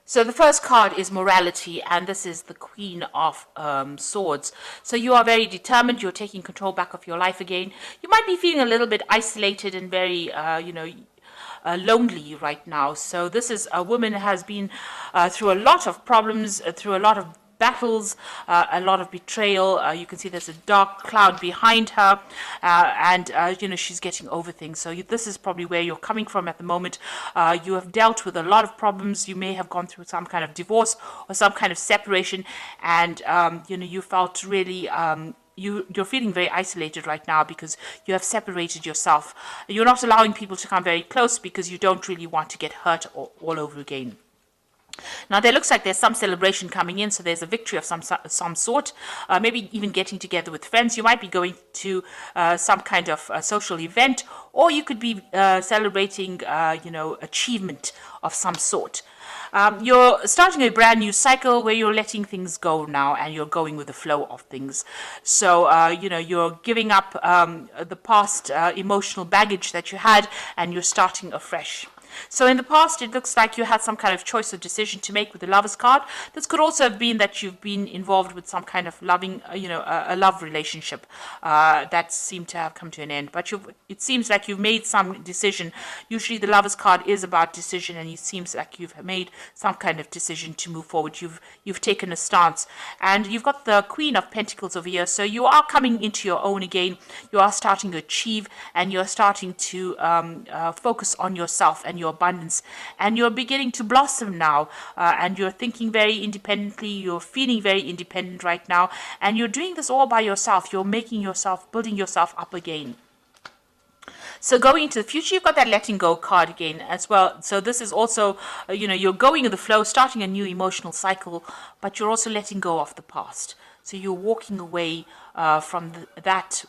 So the first card is morality, and this is the Queen of Swords. So you are very determined. You're taking control back of your life again. You might be feeling a little bit isolated and very, lonely right now. So this is a woman who has been through a lot of problems, through a lot of battles, a lot of betrayal. You can see there's a dark cloud behind her, and she's getting over things. So this is probably where you're coming from at the moment. You have dealt with a lot of problems. You may have gone through some kind of divorce or some kind of separation, and you felt really you're feeling very isolated right now because you have separated yourself. You're not allowing people to come very close because you don't really want to get hurt all over again. Now, there looks like there's some celebration coming in, so there's a victory of some sort, maybe even getting together with friends. You might be going to some kind of social event, or you could be celebrating, achievement of some sort. You're starting a brand new cycle where you're letting things go now and you're going with the flow of things. So, you're giving up the past emotional baggage that you had and you're starting afresh. So in the past, it looks like you had some kind of choice or decision to make with the Lover's card. This could also have been that you've been involved with some kind of loving, a love relationship that seemed to have come to an end. But it seems like you've made some decision. Usually the Lover's card is about decision, and it seems like you've made some kind of decision to move forward. You've taken a stance. And you've got the Queen of Pentacles over here. So you are coming into your own again. You are starting to achieve, and you're starting to focus on yourself and your abundance, and you're beginning to blossom now, and you're thinking very independently, you're feeling very independent right now, and you're doing this all by yourself. You're building yourself up again. So going into the future, you've got that letting go card again as well. So this is also, you're going with the flow, starting a new emotional cycle, but you're also letting go of the past. So you're walking away from that,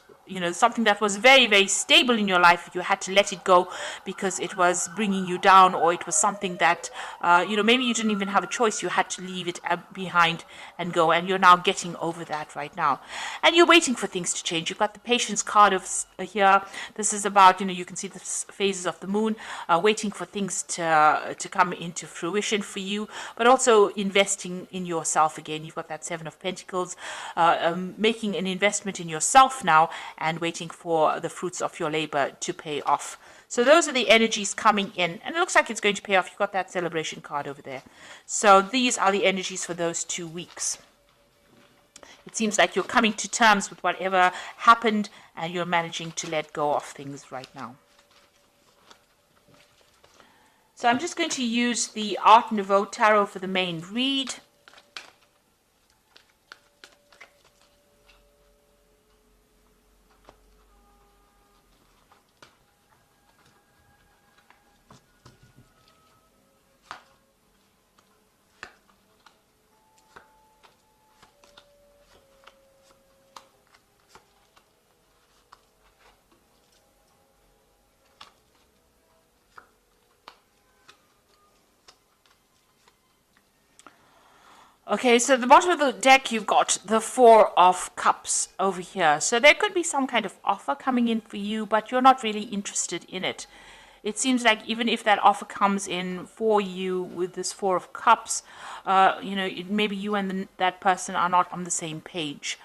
something that was very, very stable in your life. You had to let it go because it was bringing you down, or it was something that, maybe you didn't even have a choice. You had to leave it behind and go, and you're now getting over that right now. And you're waiting for things to change. You've got the Patience card here. This is about, you can see the phases of the moon, waiting for things to come into fruition for you, but also investing in yourself again. You've got that Seven of Pentacles, making an investment in yourself now, and waiting for the fruits of your labor to pay off. So those are the energies coming in, and it looks like it's going to pay off. You've got that Celebration card over there. So these are the energies for those 2 weeks. It seems like you're coming to terms with whatever happened, and you're managing to let go of things right now. So I'm just going to use the Art Nouveau Tarot for the main read. Okay, so at the bottom of the deck, you've got the Four of Cups over here. So there could be some kind of offer coming in for you, but you're not really interested in it. It seems like even if that offer comes in for you with this Four of Cups, maybe you and that person are not on the same page.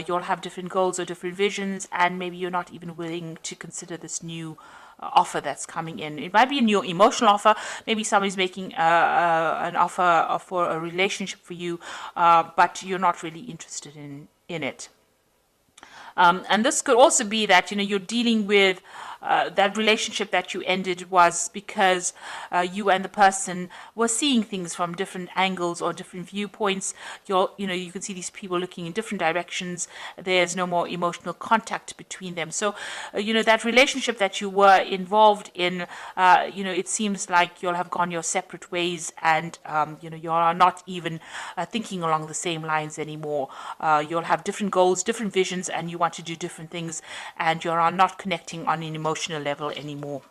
You'll have different goals or different visions, and maybe you're not even willing to consider this new offer that's coming in. It might be a new emotional offer. Maybe somebody's making an offer for a relationship for you, but you're not really interested in it. And this could also be that you're dealing with that relationship that you ended was because you and the person were seeing things from different angles or different viewpoints. You can see these people looking in different directions. There's no more emotional contact between them. So that relationship that you were involved in, it seems like you'll have gone your separate ways, and you are not even thinking along the same lines anymore. You'll have different goals, different visions, and you want to do different things, and you are not connecting on an emotional level anymore.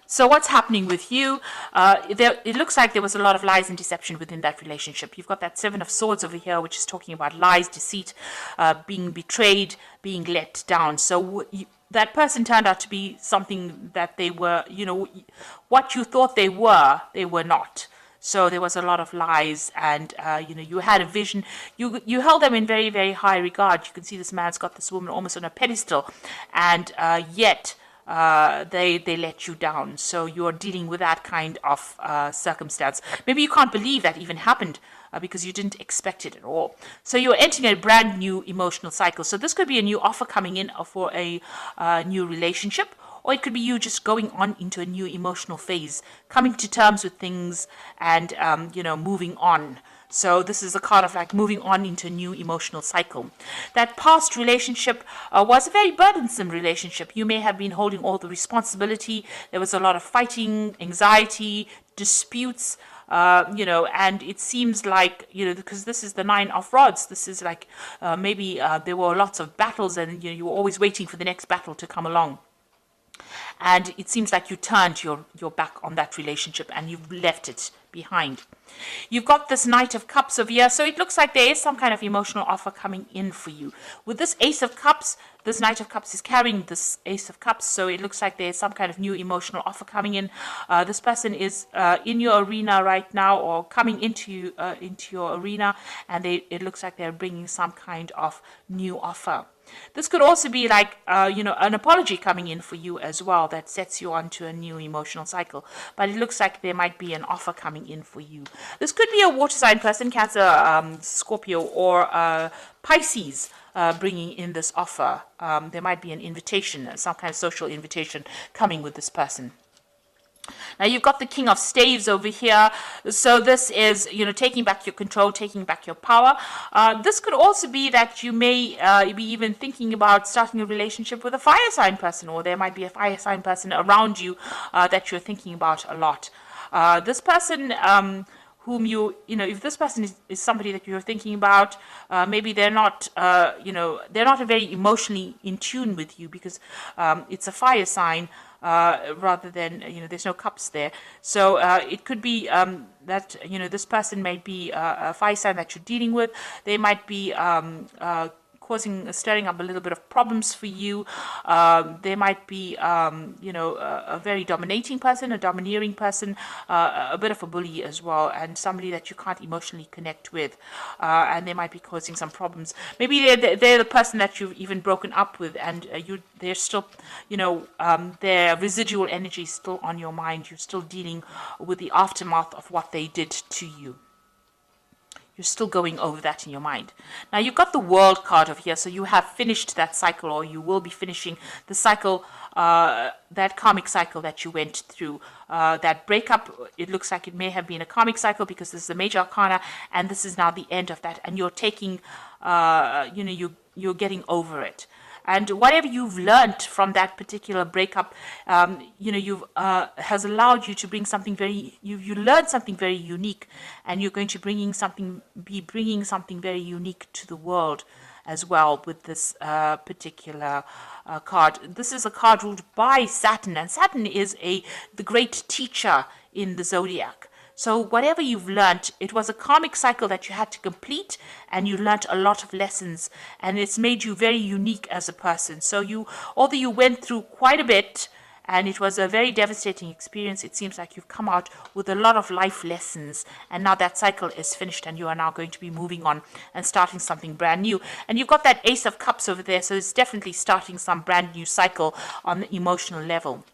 So what's happening with you? It looks like there was a lot of lies and deception within that relationship. You've got that Seven of Swords over here, which is talking about lies, deceit, being betrayed, being let down. So that person turned out to be something that they were, what you thought they were not. So there was a lot of lies, and you had a vision. You held them in very, very high regard. You can see this man's got this woman almost on a pedestal, and yet they let you down. So you're dealing with that kind of circumstance. Maybe you can't believe that even happened. Because you didn't expect it at all. So you're entering a brand new emotional cycle. So this could be a new offer coming in for a new relationship, or it could be you just going on into a new emotional phase, coming to terms with things and, moving on. So this is a kind of like moving on into a new emotional cycle. That past relationship was a very burdensome relationship. You may have been holding all the responsibility. There was a lot of fighting, anxiety, disputes, and it seems like, because this is the 9 of rods, this is like maybe there were lots of battles, and you were always waiting for the next battle to come along. And it seems like you turned your back on that relationship and you've left it behind. You've got this Knight of Cups over here, so it looks like there is some kind of emotional offer coming in for you. With this Ace of Cups, this Knight of Cups is carrying this Ace of Cups, so it looks like there's some kind of new emotional offer coming in. This person is in your arena right now, or coming into your arena, and it looks like they're bringing some kind of new offer. This could also be like, an apology coming in for you as well that sets you onto a new emotional cycle. But it looks like there might be an offer coming in for you. This could be a water sign person, Cancer, Scorpio, or Pisces, bringing in this offer. There might be an invitation, some kind of social invitation coming with this person. Now you've got the King of Staves over here. So this is, taking back your control, taking back your power. This could also be that you may be even thinking about starting a relationship with a fire sign person, or there might be a fire sign person around you that you're thinking about a lot. This person whom if this person is somebody that you're thinking about, maybe they're not, they're not very emotionally in tune with you, because it's a fire sign. Rather than, there's no cups there. So it could be that, this person may be a fire sign that you're dealing with. They might be stirring up a little bit of problems for you. They might be, a very dominating person, a domineering person, a bit of a bully as well, and somebody that you can't emotionally connect with. And they might be causing some problems. Maybe they're the person that you've even broken up with, and they're still, their residual energy is still on your mind. You're still dealing with the aftermath of what they did to you. You're still going over that in your mind. Now you've got the World card over here, so you have finished that cycle, or you will be finishing the cycle, that karmic cycle that you went through. That breakup, it looks like it may have been a karmic cycle, because this is a major arcana, and this is now the end of that, and you're taking, you're getting over it. And whatever you've learned from that particular breakup, has allowed you to bring something very, you learned something very unique, and you're going to be bringing something very unique to the world as well with this particular card. This is a card ruled by Saturn, and Saturn is the great teacher in the zodiac. So whatever you've learnt, it was a karmic cycle that you had to complete, and you learnt a lot of lessons, and it's made you very unique as a person. So although you went through quite a bit, and it was a very devastating experience, it seems like you've come out with a lot of life lessons, and now that cycle is finished, and you are now going to be moving on and starting something brand new. And you've got that Ace of Cups over there, so it's definitely starting some brand new cycle on the emotional level.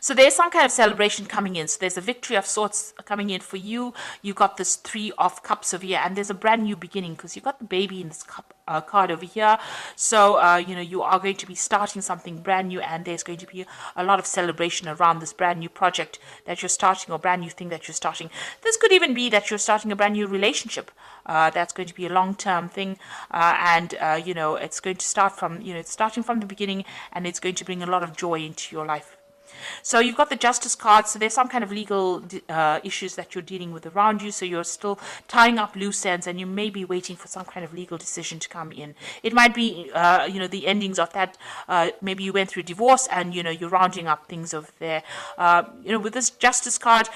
So there's some kind of celebration coming in. So there's a victory of sorts coming in for you. You've got this 3 of Cups over here, and there's a brand new beginning, because you've got the Baby in this card over here. So, you are going to be starting something brand new, and there's going to be a lot of celebration around this brand new project that you're starting, or brand new thing that you're starting. This could even be that you're starting a brand new relationship. That's going to be a long-term thing, and it's going to start from, it's starting from the beginning, and it's going to bring a lot of joy into your life. So you've got the Justice card, so there's some kind of legal issues that you're dealing with around you, so you're still tying up loose ends, and you may be waiting for some kind of legal decision to come in. It might be, the endings of that, maybe you went through divorce, and, you're rounding up things over there. With this Justice card,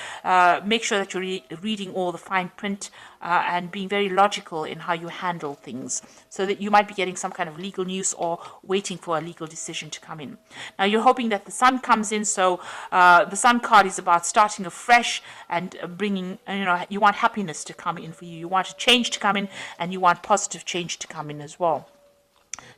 make sure that you're reading all the fine print, and being very logical in how you handle things, so that you might be getting some kind of legal news or waiting for a legal decision to come in. Now you're hoping that the Sun comes in, in. So the Sun card is about starting afresh and bringing, you want happiness to come in for you. You want a change to come in, and you want positive change to come in as well.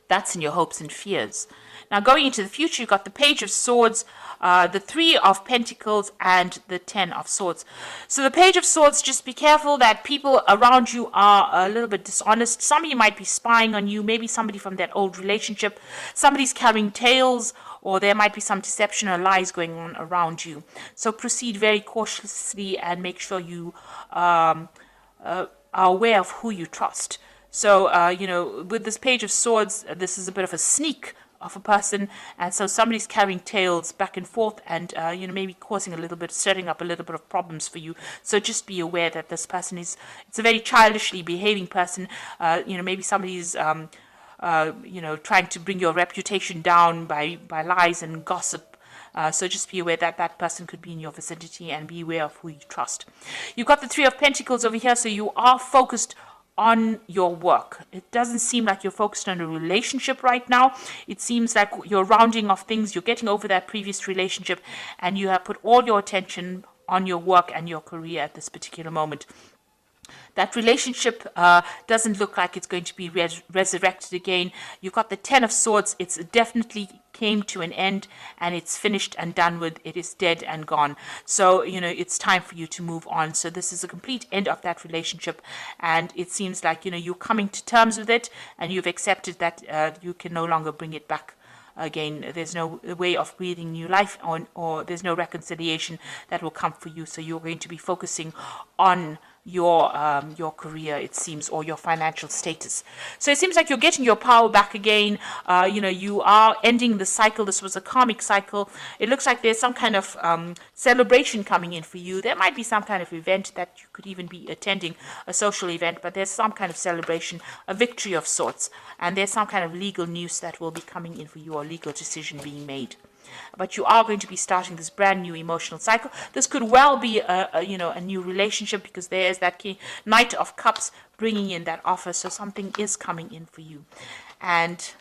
That's in your hopes and fears. Now, going into the future, you've got the Page of Swords, the Three of Pentacles, and the Ten of Swords. So the Page of Swords, just be careful that people around you are a little bit dishonest. Some of you might be spying on you, maybe somebody from that old relationship. Somebody's carrying tales, or there might be some deception or lies going on around you. So proceed very cautiously and make sure you are aware of who you trust. So, with this Page of Swords, this is a bit of a sneak of a person, and so somebody's carrying tales back and forth and, maybe causing stirring up a little bit of problems for you. So just be aware that this person it's a very childishly behaving person. Maybe somebody's, trying to bring your reputation down by lies and gossip. So just be aware that that person could be in your vicinity, and be aware of who you trust. You've got the Three of Pentacles over here, so you are focused on your work. It doesn't seem like you're focused on a relationship right now. It seems like you're rounding off things, you're getting over that previous relationship, and you have put all your attention on your work and your career at this particular moment. That relationship doesn't look like it's going to be resurrected again. You've got the Ten of Swords. It's definitely came to an end, and it's finished and done with. It is dead and gone. So, it's time for you to move on. So this is a complete end of that relationship, and it seems like, you're coming to terms with it, and you've accepted that you can no longer bring it back again. There's no way of breathing new life on, or there's no reconciliation that will come for you. So you're going to be focusing on your career, it seems, or your financial status. So it seems like you're getting your power back again. You are ending the cycle. This was a karmic cycle. It looks like there's some kind of celebration coming in for you. There might be some kind of event that you could even be attending, a social event, but there's some kind of celebration, a victory of sorts, and there's some kind of legal news that will be coming in for you, or legal decision being made. But you are going to be starting this brand new emotional cycle. This could well be a new relationship, because there is that Knight of Cups bringing in that offer. So something is coming in for you. And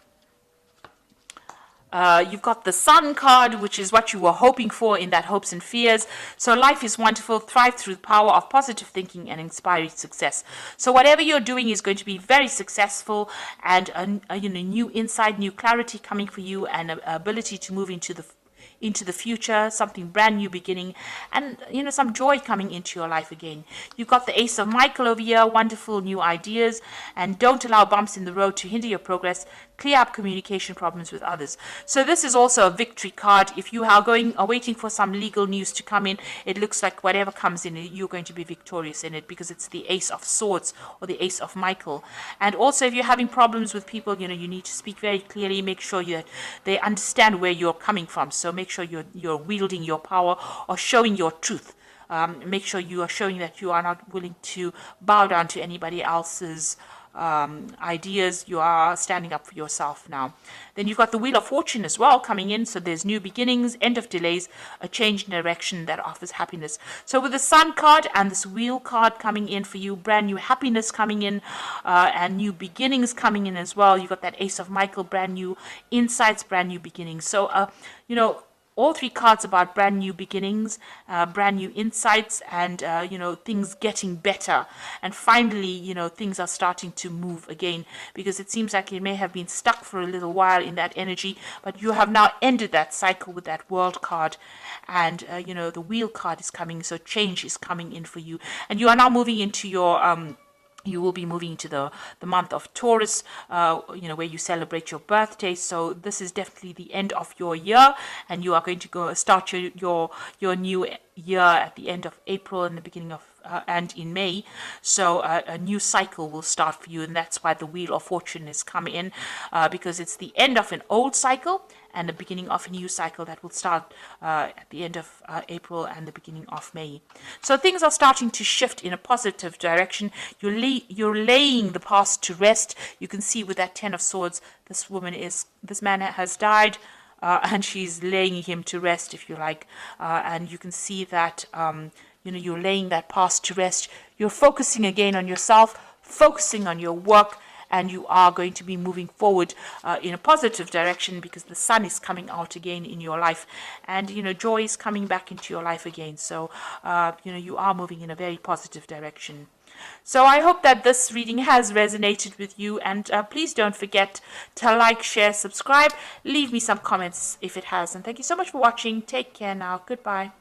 you've got the Sun card, which is what you were hoping for in that hopes and fears. So life is wonderful. Thrive through the power of positive thinking and inspiring success. So whatever you're doing is going to be very successful, and a new insight, new clarity coming for you, and an ability to move into the future, something brand new beginning, and some joy coming into your life again. You've got the Ace of Michael over here, wonderful new ideas, and don't allow bumps in the road to hinder your progress. Clear up communication problems with others. So this is also a victory card. If you are waiting for some legal news to come in, it looks like whatever comes in, you're going to be victorious in it, because it's the Ace of Swords, or the Ace of Michael. And also, if you're having problems with people, you need to speak very clearly. Make sure they understand where you're coming from. So make sure you're wielding your power, or showing your truth. Make sure you are showing that you are not willing to bow down to anybody else's ideas. You are standing up for yourself now. Then you've got the Wheel of Fortune as well coming in. So there's new beginnings, end of delays, a change in direction that offers happiness. So with the Sun card and this Wheel card coming in for you, brand new happiness coming in, and new beginnings coming in as well. You've got that Ace of Michael, brand new insights, brand new beginnings. So all three cards about brand new beginnings, brand new insights, and things getting better. And finally, things are starting to move again, because it seems like it may have been stuck for a little while in that energy, but you have now ended that cycle with that World card, and the Wheel card is coming. So change is coming in for you, and you are now moving into your you will be moving to the month of Taurus, where you celebrate your birthday. So this is definitely the end of your year, and you are going to start your new year at the end of April and the beginning of and in May. So a new cycle will start for you, and that's why the Wheel of Fortune is coming in, because it's the end of an old cycle and the beginning of a new cycle that will start at the end of April and the beginning of May. So things are starting to shift in a positive direction. You're laying the past to rest. You can see with that Ten of Swords, this man has died, and she's laying him to rest, if you like. And you can see that you're laying that past to rest. You're focusing again on yourself, focusing on your work, and you are going to be moving forward in a positive direction, because the sun is coming out again in your life, and joy is coming back into your life again. So you are moving in a very positive direction. So I hope that this reading has resonated with you, and please don't forget to like, share, subscribe, leave me some comments if it has. And thank you so much for watching. Take care now. Goodbye.